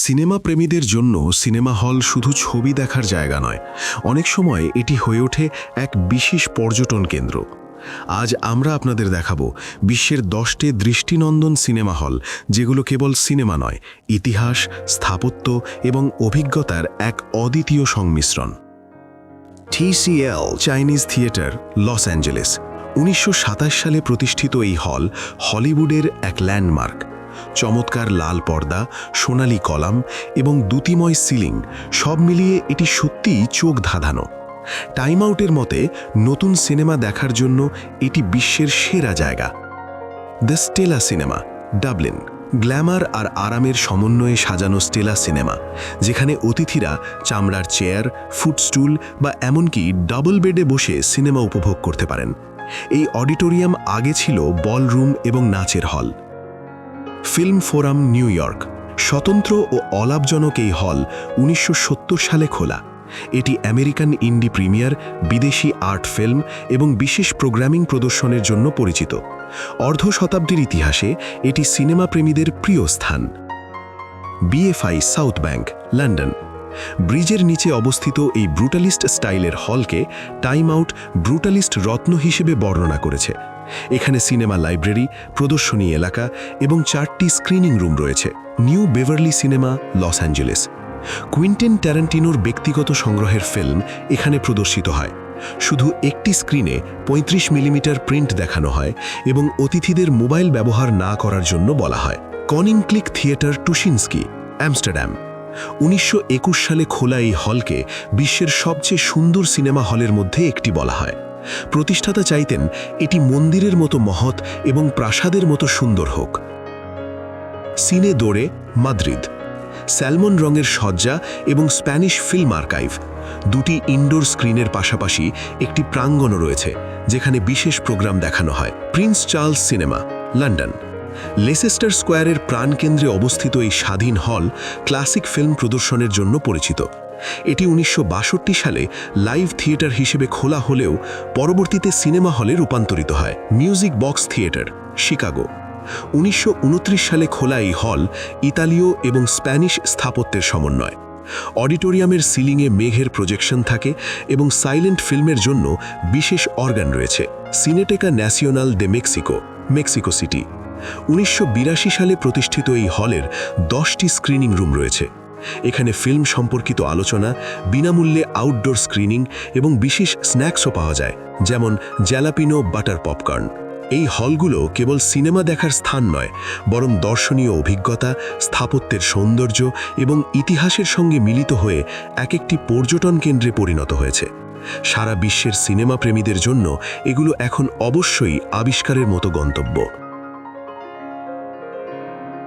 Cinema প্রেমীদের জন্য cinema hall শুধু ছবি দেখার জায়গা নয়, অনেক সময় এটি হয়ে ওঠে এক বিশেষ পর্যটন কেন্দ্র। আজ আমরা আপনাদের দেখাবো বিশ্বের 10টি দৃষ্টিনন্দন সিনেমা হল, যেগুলো কেবল সিনেমা নয়, ইতিহাস, স্থাপত্য এবং অভিজ্ঞতার এক অদ্বিতীয় সংমিশ্রণ। TCL Chinese theatre, Los Angeles. 1927 সালে প্রতিষ্ঠিত এই হল হলিউডের এক ল্যান্ডমার্ক। চমৎকার লাল পর্দা, সোনালী কলাম এবং দ্যুতিময় সিলিং, সব মিলিয়ে এটি সত্যিই চোখ ধাঁধানো। টাইম আউটের মতে নতুন সিনেমা দেখার জন্য এটি বিশ্বের সেরা জায়গা। The Stella cinema, Dublin. Glamour আর আরামের সমন্বয়ে সাজানো স্টেলা সিনেমা, যেখানে অতিথিরা চামড়ার চেয়ার, ফুটস্টুল বা এমনকি ডাবল বেডে বসে সিনেমা উপভোগ করতে পারেন। এই অডিটোরিয়াম আগে ছিল বলরুম এবং নাচের হল। Film forum, new York. স্বতন্ত্র ও অলাভজনক এই হল 1970 সালে খোলা। এটি আমেরিকান ইন্ডি প্রিমিয়ার, বিদেশি আর্ট ফিল্ম এবং বিশেষ প্রোগ্রামিং প্রদর্শনের জন্য পরিচিত। অর্ধ শতাব্দীর ইতিহাসে এটি সিনেমা প্রেমীদের প্রিয় স্থান। BFI south bank, London. ব্রিজের নিচে অবস্থিত এই ব্রুটালিস্ট স্টাইলের হলকে টাইম আউট ব্রুটালিস্ট রত্ন হিসেবে বর্ণনা করেছে। এখানে সিনেমা লাইব্রেরি, প্রদর্শনী এলাকা এবং 4টি স্ক্রিনিং রুম রয়েছে। New Beverly cinema, Los Angeles. Quentin ট্যারান্টিনোর ব্যক্তিগত সংগ্রহের ফিল্ম এখানে প্রদর্শিত হয়। শুধু একটি স্ক্রিনে 35 মিলিমিটার প্রিন্ট দেখানো হয় এবং অতিথিদের মোবাইল ব্যবহার না করার জন্য বলা হয়। কনিংক্লিক থিয়েটার, টুশিনস্কি, আমস্টারডাম। 1921 সালে খোলা এই হলকে বিশ্বের সবচেয়ে সুন্দর সিনেমা হলের মধ্যে একটি বলা হয়। প্রতিষ্ঠাতা চাইতেন এটি মন্দিরের মতো মহৎ এবং প্রাসাদের মতো সুন্দর হোক। সিনে দোরে, মাদ্রিদ। স্যালমন রঙের সজ্জা এবং স্প্যানিশ ফিল্ম আর্কাইভ। 2টি ইনডোর স্ক্রিনের পাশাপাশি একটি প্রাঙ্গণও রয়েছে, যেখানে বিশেষ প্রোগ্রাম দেখানো হয়। Prince Charles cinema, London. Leicester স্কোয়ারের প্রাণকেন্দ্রে অবস্থিত এই স্বাধীন হল ক্লাসিক ফিল্ম প্রদর্শনের জন্য পরিচিত। এটি 1962 সালে লাইভ থিয়েটার হিসেবে খোলা হলেও পরবর্তীতে সিনেমা হলে রূপান্তরিত হয়। Music box theatre, Chicago. 1929 সালে খোলা এই হল ইতালীয় এবং স্প্যানিশ স্থাপত্যের সমন্বয়। অডিটোরিয়ামের সিলিংয়ে মেঘের প্রজেকশন থাকে এবং সাইলেন্ট ফিল্মের জন্য বিশেষ অর্গান রয়েছে। সিনেটেকা ন্যাশনাল দে মেক্সিকো, মেক্সিকো সিটি। 1982 সালে প্রতিষ্ঠিত এই হলের 10টি স্ক্রিনিং রুম রয়েছে। এখানে ফিল্ম সম্পর্কিত আলোচনা, বিনামূল্যে আউটডোর স্ক্রিনিং এবং বিশেষ স্ন্যাক্সও পাওয়া যায়, যেমন জ্যালাপিনো বাটার পপকর্ন। এই হলগুলো কেবল সিনেমা দেখার স্থান নয়, বরং দর্শনীয় অভিজ্ঞতা, স্থাপত্যের সৌন্দর্য এবং ইতিহাসের সঙ্গে মিলিত হয়ে এক একটি পর্যটন কেন্দ্রে পরিণত হয়েছে। সারা বিশ্বের সিনেমা প্রেমীদের জন্য এগুলো এখন অবশ্যই আবিষ্কারের মতো গন্তব্য।